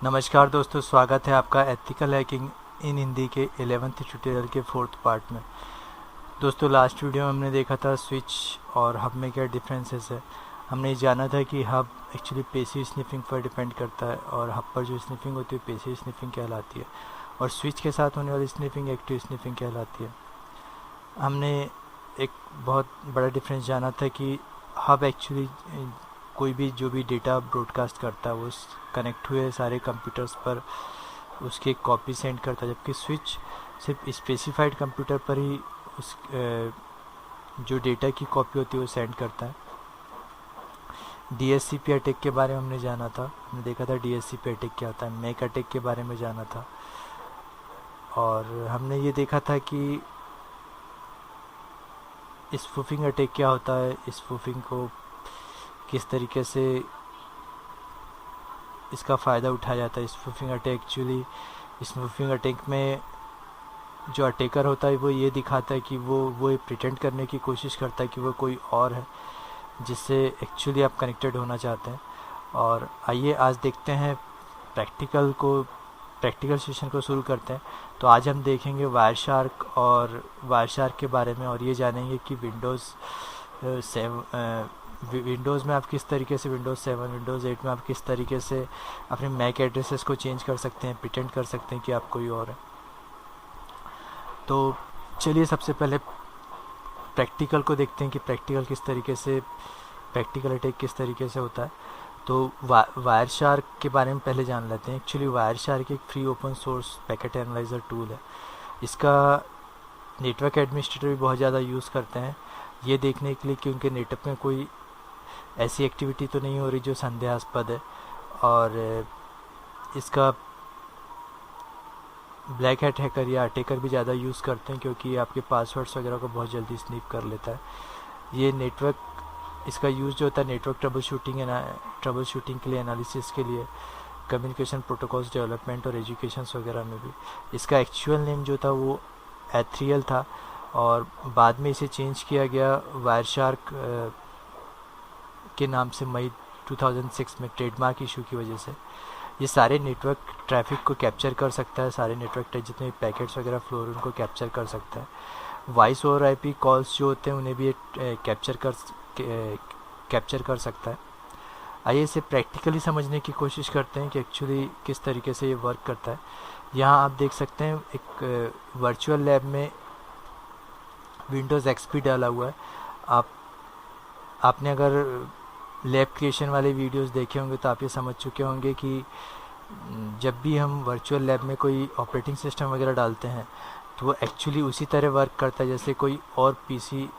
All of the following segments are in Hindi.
नमस्कार दोस्तों, स्वागत है आपका एथिकल हैकिंग इन हिंदी के 11th ट्यूटोरियल के 4th पार्ट में। दोस्तों, लास्ट वीडियो में हमने देखा था स्विच और हब में क्या डिफरेंसेस है। हमने जाना था कि हब एक्चुअली पैसिव स्निफिंग पर डिपेंड करता है और हब पर जो स्निफिंग होती है पैसिव स्निफिंग कहलाती है, और स्विच के साथ होने वाली स्निफिंग एक्टिव स्निफिंग कहलाती है। हमने एक बहुत बड़ा डिफरेंस जाना था कि हब एक्चुअली कोई भी जो भी डेटा ब्रॉडकास्ट करता है वो कनेक्ट हुए सारे कंप्यूटर्स पर उसकी एक कॉपी सेंड करता है, जबकि स्विच सिर्फ स्पेसिफाइड कंप्यूटर पर ही उस जो डेटा की कॉपी होती है वो सेंड करता है। डीएचसीपी अटैक के बारे में हमने जाना था, हमने देखा था डीएचसीपी अटैक क्या होता है। मैक अटैक के बारे में जाना था और हमने ये देखा था कि स्पूफिंग अटैक क्या होता है, स्पूफिंग को किस तरीके से इसका फ़ायदा उठाया जाता है। Spoofing attack actually spoofing attack में जो अटैकर होता है वो ये दिखाता है कि वो प्रिटेंड करने की कोशिश करता है कि वो कोई और है जिससे एक्चुअली आप कनेक्टेड होना चाहते हैं। और आइए आज देखते हैं प्रैक्टिकल सेशन को शुरू करते हैं। तो आज हम देखेंगे वायर शार्क के बारे में और ये जानेंगे कि विंडोज़ में आप किस तरीके से विंडोज़ 7 विंडोज़ 8 में आप किस तरीके से अपने मैक एड्रेसेस को चेंज कर सकते हैं, प्रिटेंड कर सकते हैं कि आप कोई और है। तो चलिए सबसे पहले प्रैक्टिकल को देखते हैं कि प्रैक्टिकल अटैक किस तरीके से होता है। तो वायर शार्क के बारे में पहले जान लेते हैं। एक्चुअली वायर शार्क एक free open source packet analyser tool है। इसका नेटवर्क एडमिनिस्ट्रेटर भी बहुत ज़्यादा यूज़ करते हैं ये देखने के लिए कि उनके नेटवर्क में कोई ऐसी एक्टिविटी तो नहीं हो रही जो संदेहास्पद है। और इसका ब्लैक हैट हैकर या अटैकर भी ज़्यादा यूज़ करते हैं क्योंकि आपके पासवर्ड्स वगैरह को बहुत जल्दी स्नीप कर लेता है। ये इसका यूज़ जो होता है नेटवर्क ट्रबल शूटिंग के लिए, एनालिसिस के लिए, कम्युनिकेशन प्रोटोकॉल्स डेवलपमेंट और एजुकेशंस वगैरह में भी। इसका एक्चुअल नेम जो था वो एथरियल था और बाद में इसे चेंज किया गया वायर शार्क के नाम से मई 2006 में ट्रेडमार्क इशू की वजह से। ये सारे नेटवर्क ट्रैफिक को कैप्चर कर सकता है, सारे नेटवर्क जितने पैकेट्स वगैरह फ्लो उनको कैप्चर कर सकता है। वॉइस ओवर आईपी कॉल्स जो होते हैं उन्हें भी ये कैप्चर कर सकता है। आइए इसे प्रैक्टिकली समझने की कोशिश करते हैं कि एक्चुअली किस तरीके से ये वर्क करता है। यहाँ आप देख सकते हैं एक वर्चुअल लैब में विंडोज़ एक्सपी डाला हुआ है। आपने अगर लैब क्रिएशन वाले वीडियोस देखे होंगे तो आप ये समझ चुके होंगे कि जब भी हम वर्चुअल लैब में कोई ऑपरेटिंग सिस्टम वगैरह डालते हैं तो वो एक्चुअली उसी तरह वर्क करता है जैसे कोई और पीसी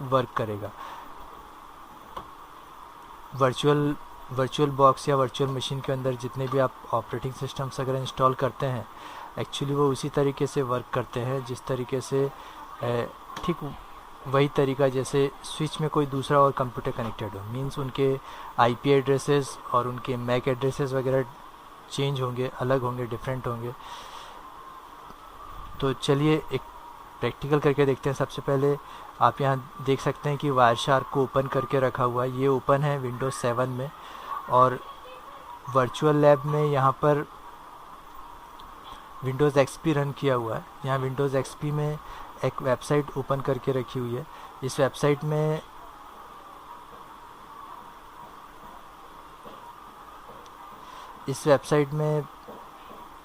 वर्क करेगा। वर्चुअल बॉक्स या वर्चुअल मशीन के अंदर जितने भी आप ऑपरेटिंग सिस्टम्स अगर इंस्टॉल करते हैं एक्चुअली वो उसी तरीके से वर्क करते हैं जिस तरीके से ठीक वही तरीका जैसे स्विच में कोई दूसरा और कंप्यूटर कनेक्टेड हो। मींस उनके आईपी एड्रेसेस और उनके मैक एड्रेसेस वगैरह चेंज होंगे, अलग होंगे, डिफरेंट होंगे। तो चलिए एक प्रैक्टिकल करके देखते हैं। सबसे पहले आप यहाँ देख सकते हैं कि वायर शार्क को ओपन करके रखा हुआ है। ये ओपन है विंडोज़ 7 में और वर्चुअल लैब में यहाँ पर विंडोज़ एक्सपी रन किया हुआ है। यहाँ विंडोज़ एक्सपी में एक वेबसाइट ओपन करके रखी हुई है। इस वेबसाइट में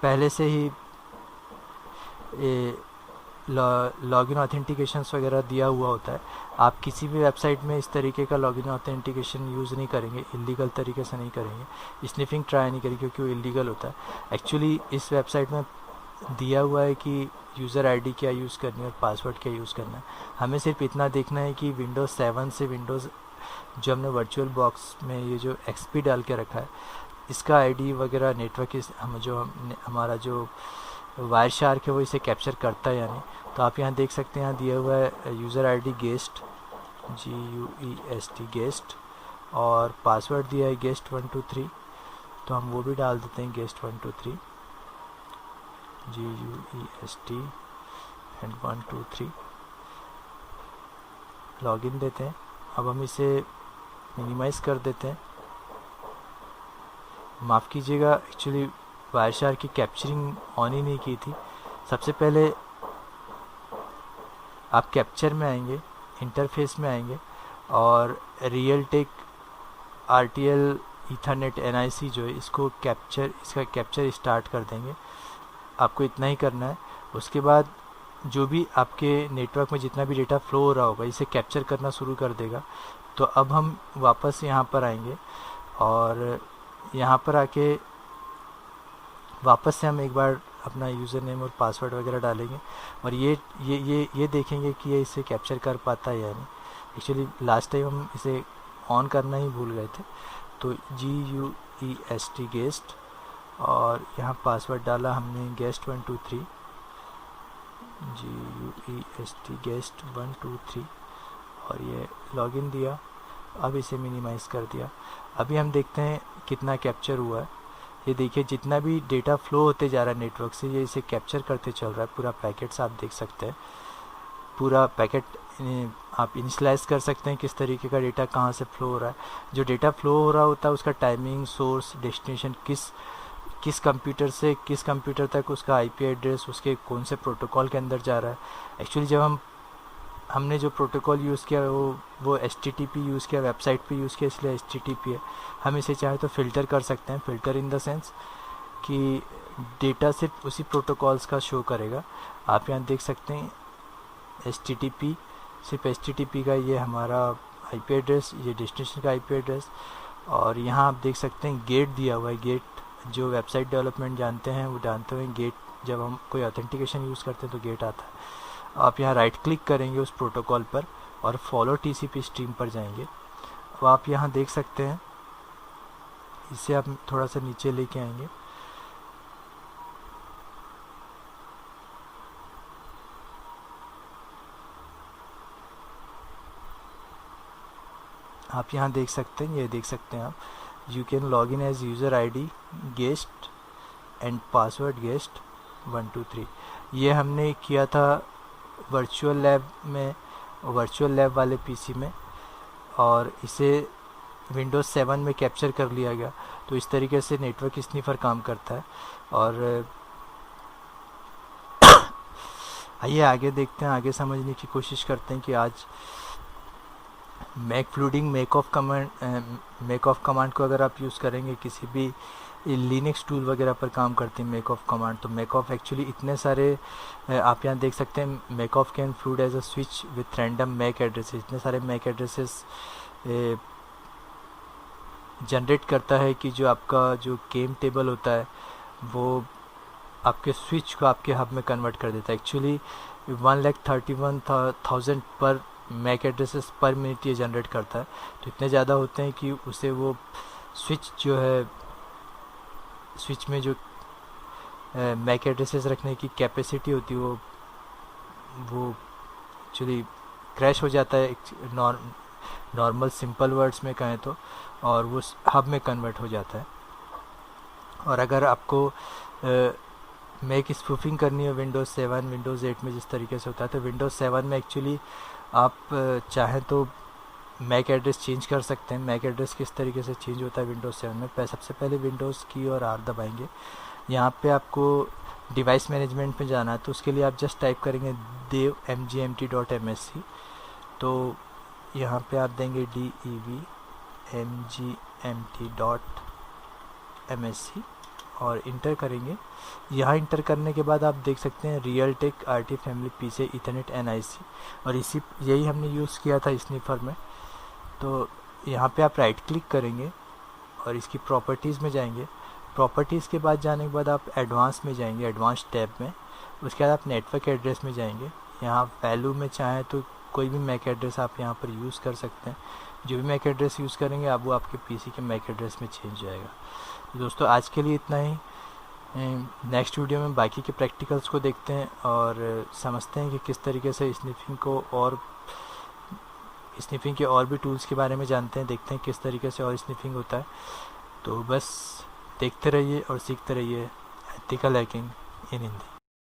पहले से ही लॉगिन ऑथेंटिकेशंस वगैरह दिया हुआ होता है। आप किसी भी वेबसाइट में इस तरीके का लॉगिन ऑथेंटिकेशन यूज़ नहीं करेंगे, इलीगल तरीके से नहीं करेंगे, स्निफिंग ट्राई नहीं करेंगे क्योंकि वो इलीगल होता है। एक्चुअली इस वेबसाइट में दिया हुआ है कि यूज़र आईडी क्या यूज़ करनी है और पासवर्ड क्या यूज़ करना है। हमें सिर्फ इतना देखना है कि विंडोज़ 7 से विंडोज़ जो हमने वर्चुअल बॉक्स में ये जो एक्सपी डाल के रखा है इसका आईडी वगैरह नेटवर्क हमारा जो वायर शार्क है वो इसे कैप्चर करता है या नहीं। तो आप यहाँ देख सकते हैं, यहाँ दिया हुआ है user ID guest GUEST guest और पासवर्ड दिया है गेस्ट 123। तो हम वो भी डाल देते हैं गेस्ट 123 GUEST एंड 123। लॉगिन देते हैं। अब हम इसे मिनिमाइज़ कर देते हैं। माफ़ कीजिएगा, एक्चुअली वायरशार्क की कैप्चरिंग ऑन ही नहीं की थी। सबसे पहले आप कैप्चर में आएंगे, इंटरफेस में आएंगे और Realtek RTL Ethernet NIC जो है इसका कैप्चर स्टार्ट कर देंगे। आपको इतना ही करना है। उसके बाद जो भी आपके नेटवर्क में जितना भी डेटा फ्लो हो रहा होगा इसे कैप्चर करना शुरू कर देगा। तो अब हम वापस यहाँ पर आएंगे और यहाँ पर आके वापस से हम एक बार अपना यूज़र नेम और पासवर्ड वगैरह डालेंगे और ये देखेंगे कि ये इसे कैप्चर कर पाता है या नहीं। एक्चुअली लास्ट टाइम हम इसे ऑन करना ही भूल गए थे। तो GUEST गेस्ट और यहाँ पासवर्ड डाला हमने गेस्ट 123, GUEST गेस्ट 123 और ये लॉगिन दिया। अब इसे मिनिमाइज़ कर दिया। अभी हम देखते हैं कितना कैप्चर हुआ है। ये देखिए जितना भी डेटा फ्लो होते जा रहा है नेटवर्क से ये इसे कैप्चर करते चल रहा है। पूरा पैकेट्स आप देख सकते हैं, पूरा पैकेट आप इनिशलाइज कर सकते हैं किस तरीके का डेटा कहाँ से फ्लो हो रहा है। जो डेटा फ्लो हो रहा होता है उसका टाइमिंग, सोर्स, डेस्टिनेशन, किस कंप्यूटर से किस कंप्यूटर तक, उसका IP एड्रेस, उसके कौन से प्रोटोकॉल के अंदर जा रहा है। एक्चुअली जब हमने जो प्रोटोकॉल यूज़ किया वो HTTP यूज़ किया, वेबसाइट पे यूज़ किया, इसलिए HTTP है। हम इसे चाहे तो फ़िल्टर कर सकते हैं। फ़िल्टर इन द सेंस कि डेटा सिर्फ उसी प्रोटोकॉल्स का शो करेगा। आप यहाँ देख सकते हैं HTTP, सिर्फ HTTP का ये हमारा IP एड्रेस, ये डेस्टिनेशन का IP एड्रेस। और यहाँ आप देख सकते हैं गेट दिया हुआ है। गेट जो वेबसाइट डेवलपमेंट जानते हैं वो जानते हैं, गेट जब हम कोई ऑथेंटिकेशन यूज़ करते हैं तो गेट आता है। आप यहाँ राइट क्लिक करेंगे उस प्रोटोकॉल पर और फॉलो TCP स्ट्रीम पर जाएंगे। अब आप यहाँ देख सकते हैं, इसे आप थोड़ा सा नीचे लेके आएंगे। आप यहाँ देख सकते हैं, ये देख सकते हैं आप, you can log in as user ID guest and password guest 123। ये हमने किया था वर्चुअल लैब में, वर्चुअल लैब वाले PC में, और इसे विंडोज़ 7 में कैप्चर कर लिया गया। तो इस तरीके से नेटवर्क स्नीफर काम करता है। और आइए आगे देखते हैं, आगे समझने की कोशिश करते हैं कि आज मेक ऑफ कमांड को अगर आप यूज़ करेंगे किसी भी लिनक्स टूल वगैरह पर काम करते हैं मेक ऑफ कमांड। तो मेक ऑफ एक्चुअली इतने सारे आप यहाँ देख सकते हैं, macof can include as a switch with random MAC addresses. इतने सारे मैक एड्रेसेस जनरेट करता है कि जो आपका जो केम टेबल होता है वो आपके स्विच को आपके हब में कन्वर्ट कर देता है। एक्चुअली 1,31,000 पर मैक एड्रेसेस पर मिनट ये जनरेट करता है। तो इतने ज़्यादा होते हैं कि उसे वो स्विच जो है, स्विच में जो मैक एड्रेसेस रखने की कैपेसिटी होती है वो एक्चुअली क्रैश हो जाता है, नॉर्मल सिंपल वर्ड्स में कहें तो, और वो हब में कन्वर्ट हो जाता है। और अगर आपको मैक स्पूफिंग करनी है विंडोज़ 7, विंडोज़ 8 में जिस तरीके से होता है, तो विंडोज़ 7 में एक्चुअली आप चाहें तो मैक एड्रेस चेंज कर सकते हैं। मैक एड्रेस किस तरीके से चेंज होता है विंडोज़ 7 में, सबसे पहले विंडोज़ की और R दबाएंगे। यहाँ पे आपको डिवाइस मैनेजमेंट में जाना है, तो उसके लिए आप जस्ट टाइप करेंगे devmgmt.msc। तो यहाँ पे आप देंगे devmgmt.msc और इंटर करेंगे। यहाँ इंटर करने के बाद आप देख सकते हैं Realtek RT family PC Ethernet NIC, और यही हमने यूज़ किया था स्नीफर में। तो यहाँ पे आप राइट क्लिक करेंगे और इसकी प्रॉपर्टीज़ में जाएंगे। प्रॉपर्टीज़ के बाद जाने के बाद आप एडवांस में जाएंगे, एडवांस टैब में। उसके बाद आप नेटवर्क एड्रेस में जाएंगे। यहाँ वैल्यू में चाहें तो कोई भी मैक एड्रेस आप यहाँ पर यूज़ कर सकते हैं। जो भी मैक एड्रेस यूज़ करेंगे आप वो आपके PC के मैक एड्रेस में चेंज जाएगा। तो दोस्तों आज के लिए इतना ही। नेक्स्ट वीडियो में बाकी के प्रैक्टिकल्स को देखते हैं और समझते हैं कि किस तरीके से स्निफिंग के और भी टूल्स के बारे में जानते हैं, देखते हैं किस तरीके से और स्निफिंग होता है। तो बस देखते रहिए और सीखते रहिए एथिकल हैकिंग इन हिंदी।